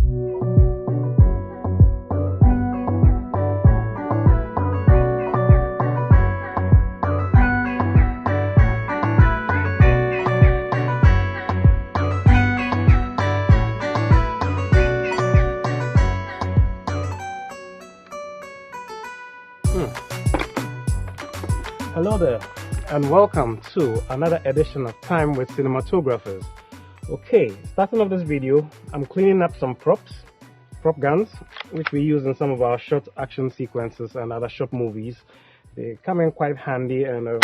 Hello there, and welcome to another edition of Time with Cinematographers. Okay, starting off this video, I'm cleaning up some prop guns, which we use in some of our short action sequences and other short movies. They come in quite handy, and they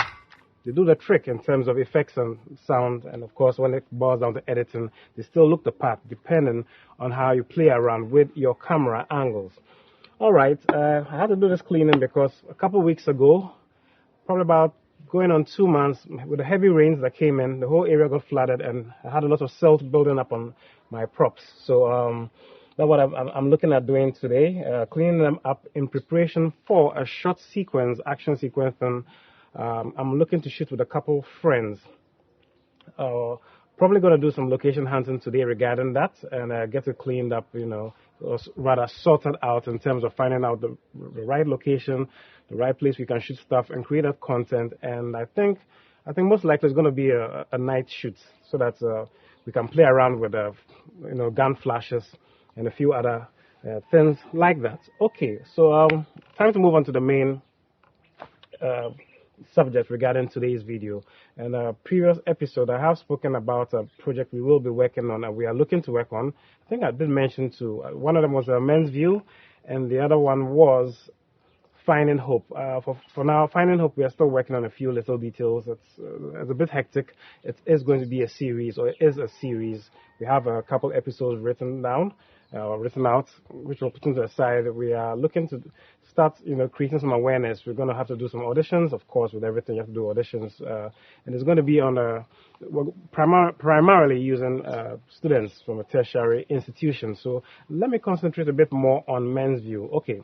do the trick in terms of effects and sound, and of course when it boils down to editing, they still look the part depending on how you play around with your camera angles. Alright, I had to do this cleaning because a couple of weeks ago, probably about going on 2 months, with the heavy rains that came in, the whole area got flooded, and I had a lot of silt building up on my props. So that's what I'm looking at doing today, cleaning them up in preparation for a short sequence, action sequence, and I'm looking to shoot with a couple friends. Probably going to do some location hunting today regarding that, and get it cleaned up, or rather sorted out in terms of finding out the right location, the right place we can shoot stuff and create that content. And I think most likely it's going to be a night shoot, so that we can play around with gun flashes and a few other things like that. Okay, so time to move on to the main subject regarding today's video. In a previous episode, I have spoken about a project we will be working on and we are looking to work on. I think I did mention two. One of them was a men's view, and the other one was Finding Hope. For now, Finding Hope, we are still working on a few little details. It's a bit hectic. It is going to be a series, or it is a series. We have a couple episodes written out, which we'll put into the side. We are looking to start, creating some awareness. We're going to have to do some auditions, of course. With everything, you have to do auditions, and it's going to be on primarily using students from a tertiary institution. So let me concentrate a bit more on men's view. Okay,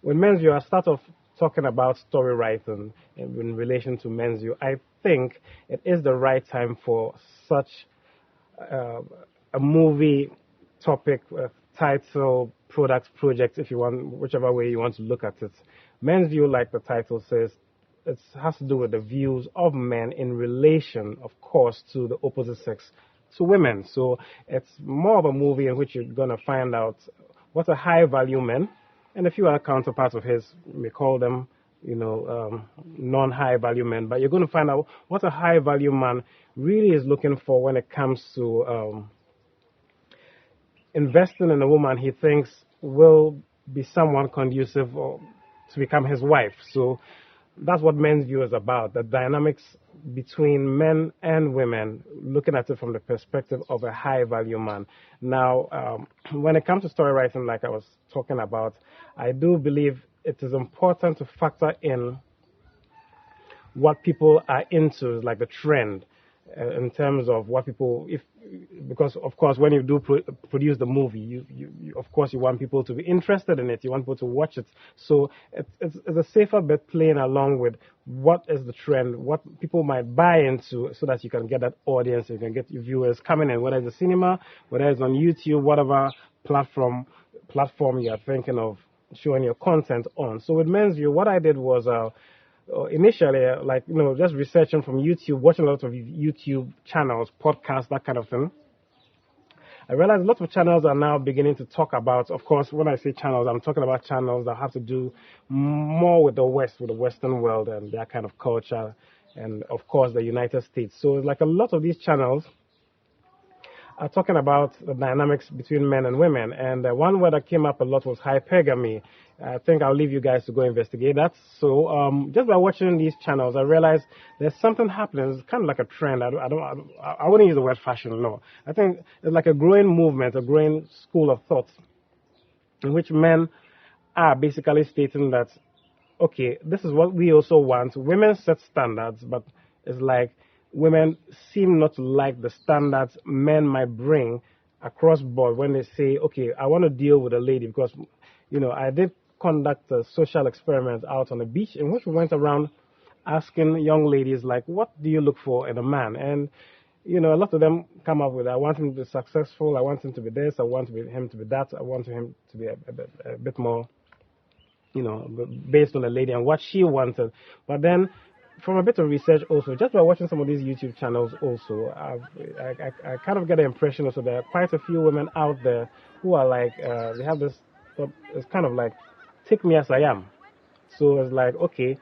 with men's view, I start off talking about story writing in relation to men's view. I think it is the right time for such a movie topic, title, product, project, if you want, whichever way you want to look at it. Men's view, like the title says, it has to do with the views of men in relation, of course, to the opposite sex, to women. So it's more of a movie in which you're going to find out what a high-value man, and a few other counterparts of his, we may call them, non-high-value men, but you're going to find out what a high-value man really is looking for when it comes to investing in a woman he thinks will be someone conducive to become his wife. So that's what men's view is about, the dynamics between men and women, looking at it from the perspective of a high-value man. Now, when it comes to story writing, like I was talking about, I do believe it is important to factor in what people are into, like the trend, in terms of what people, because of course when you do produce the movie, you of course you want people to be interested in it, you want people to watch it. So it's a safer bet playing along with what is the trend, what people might buy into, so that you can get that audience, you can get your viewers coming in, whether it's a cinema, whether it's on YouTube, whatever platform you are thinking of showing your content on. So with men's view, what I did was initially, just researching from YouTube, watching a lot of YouTube channels, podcasts, that kind of thing. I realized lots of channels are now beginning to talk about, of course, when I say channels, I'm talking about channels that have to do more with the West, with the Western world and their kind of culture, and of course the United States. So it's like a lot of these channels are talking about the dynamics between men and women. And one word that came up a lot was hypergamy. I think I'll leave you guys to go investigate that. So just by watching these channels, I realized there's something happening. It's kind of like a trend. I wouldn't use the word fashion, no. I think it's like a growing movement, a growing school of thought in which men are basically stating that, okay, this is what we also want. Women set standards, but it's like women seem not to like the standards men might bring across board when they say, okay, I want to deal with a lady, because, I did conduct a social experiment out on the beach in which we went around asking young ladies, like, what do you look for in a man? And, a lot of them come up with, I want him to be successful, I want him to be this, I want him to be that, I want him to be a bit more, based on the lady and what she wanted. But then, from a bit of research also, just by watching some of these YouTube channels also, I kind of get the impression also there are quite a few women out there who are like, they have this, it's kind of like, take me as I am. So it's like, okay,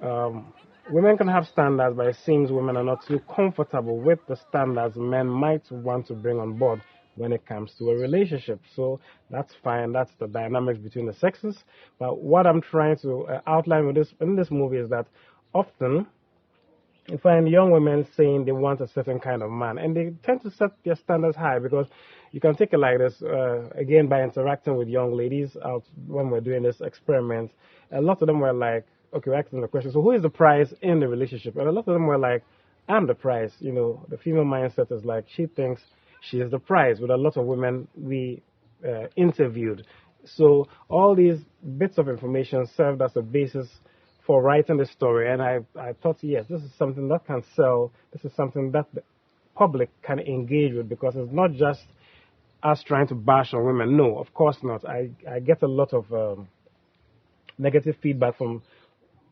um, women can have standards, but it seems women are not too comfortable with the standards men might want to bring on board when it comes to a relationship. So that's fine. That's the dynamics between the sexes. But what I'm trying to outline with this in this movie is that often you find young women saying they want a certain kind of man, and they tend to set their standards high because you can take it like this. Again, by interacting with young ladies out when we're doing this experiment, a lot of them were like, okay, we're asking the question, so who is the prize in the relationship? And a lot of them were like, I'm the prize. The female mindset is like she thinks she is the prize. With a lot of women we interviewed, so all these bits of information served as a basis for writing the story, and I thought, yes, this is something that can sell. This is something that the public can engage with because it's not just us trying to bash on women. No, of course not. I get a lot of negative feedback from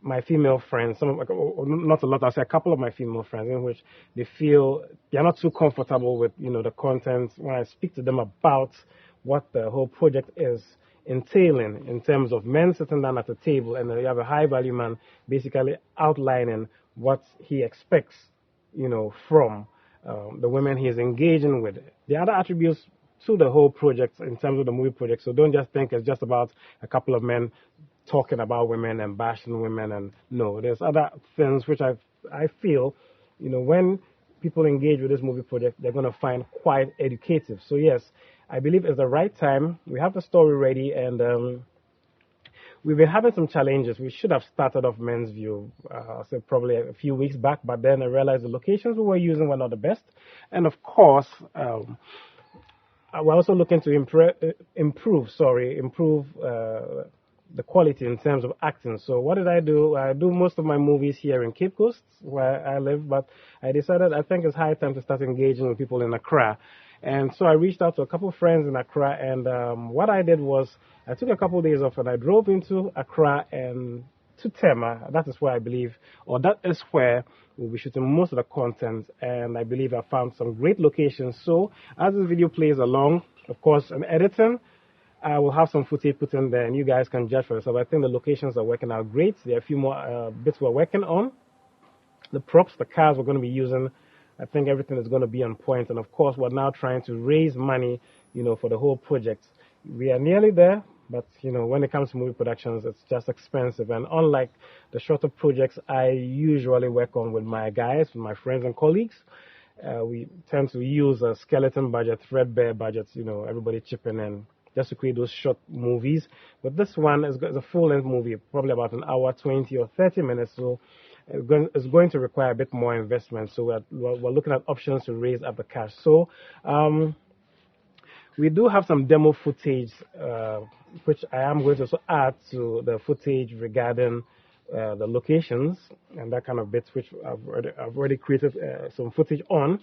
my female friends, not a lot, I'll say a couple of my female friends, in which they feel they're not too comfortable with, the content when I speak to them about what the whole project is entailing in terms of men sitting down at a table and you have a high value man basically outlining what he expects, from the women he is engaging with. The other attributes to the whole project in terms of the movie project, so don't just think it's just about a couple of men talking about women and bashing women, and no, there's other things which I feel, when people engage with this movie project, they're going to find quite educative. So yes, I believe it's the right time. We have the story ready, and we've been having some challenges. We should have started off Men's View, say probably a few weeks back, but then I realized the locations we were using were not the best, and of course. We're also looking to improve the quality in terms of acting. So what did I do? I do most of my movies here in Cape Coast, where I live, but I decided I think it's high time to start engaging with people in Accra. And so I reached out to a couple of friends in Accra, and what I did was I took a couple of days off and I drove into Accra and to Tema. That is where I believe, or that is where we'll be shooting most of the content, and I believe I found some great locations. So as this video plays along, of course, in editing, I will have some footage put in there, and you guys can judge for yourself. I think the locations are working out great. There are a few more bits we're working on. The props, the cars we're going to be using, I think everything is going to be on point. And of course, we're now trying to raise money, for the whole project. We are nearly there, but when it comes to movie productions, it's just expensive. And unlike the shorter projects I usually work on with my guys, with my friends and colleagues, we tend to use a skeleton budget, threadbare budgets, everybody chipping in just to create those short movies. But this one is a full-length movie, probably about an hour, 20 or 30 minutes. So it's going to require a bit more investment. So we're looking at options to raise up the cash. So we do have some demo footage, which I am going to also add to the footage regarding the locations and that kind of bits, which I've already created some footage on.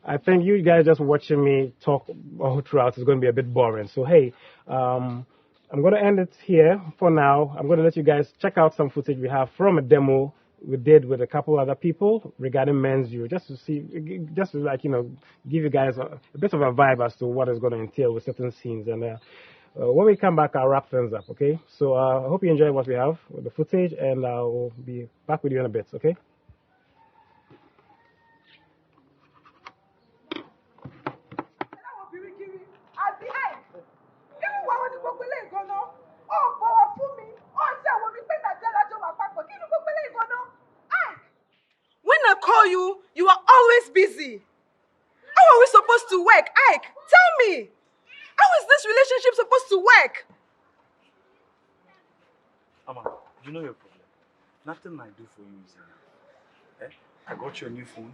I think you guys just watching me talk all throughout is going to be a bit boring. So, hey, I'm going to end it here for now. I'm going to let you guys check out some footage we have from a demo we did with a couple other people regarding Men's View, just to see, just to give you guys a bit of a vibe as to what is going to entail with certain scenes. And when we come back, I'll wrap things up, okay? So I hope you enjoy what we have with the footage, and I'll be back with you in a bit, okay? When I call you, you are always busy. How are we supposed to work? Ike, tell me. How is this relationship supposed to work? Mama, you know your problem. Nothing I do for you is enough. I got you a new phone.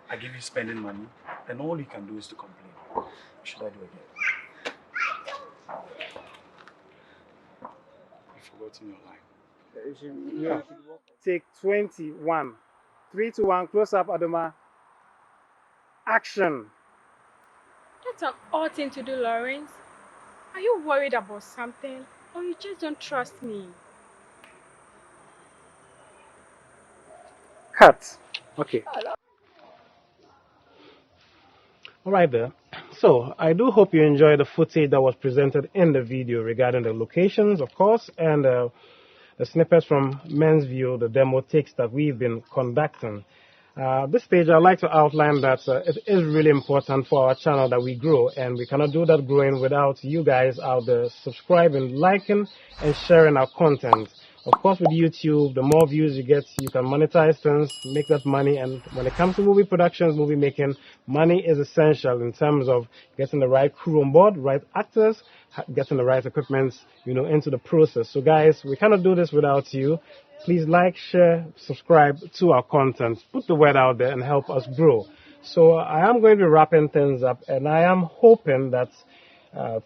I give you spending money. And all you can do is to complain. What should I do again? You've forgotten your line. Take 21. 3 to 1, close up, Adoma. Action! That's an odd thing to do, Lawrence. Are you worried about something, or you just don't trust me? Cut. Okay. Alright there. So, I do hope you enjoyed the footage that was presented in the video regarding the locations, of course, and the snippets from Men's View, the demo takes that we've been conducting. At this stage, I'd like to outline that it is really important for our channel that we grow, and we cannot do that growing without you guys out there subscribing, liking, and sharing our content. Of course, with YouTube, the more views you get, you can monetize things, make that money, and when it comes to movie productions, movie making, money is essential in terms of getting the right crew on board, right actors, getting the right equipment, into the process. So guys, we cannot do this without you. Please like, share, subscribe to our content, put the word out there and help us grow. So I am going to be wrapping things up, and I am hoping that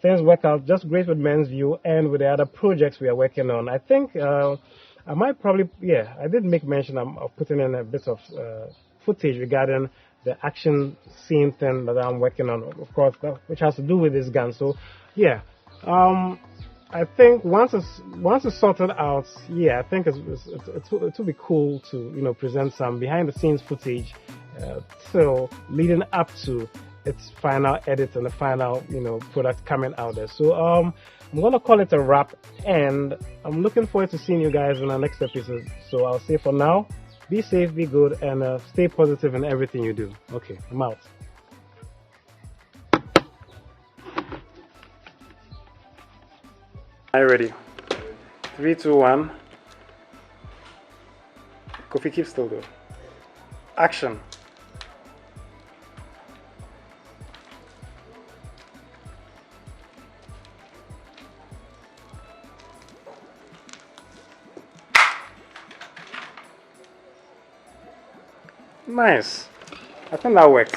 things work out just great with Men's View and with the other projects we are working on. I think I might probably, I did make mention of putting in a bit of footage regarding the action scene thing that I'm working on, of course, which has to do with this gun. So, I think once it's sorted out, I think it will be cool to present some behind the scenes footage till leading up to its final edit and the final product coming out there. So I'm gonna call it a wrap, and I'm looking forward to seeing you guys in our next episode. So I'll say for now, be safe, be good, and stay positive in everything you do. Okay, I'm out. Are you ready? 3, 2, 1. Kofi, keep still though. Action. Nice. I think that worked.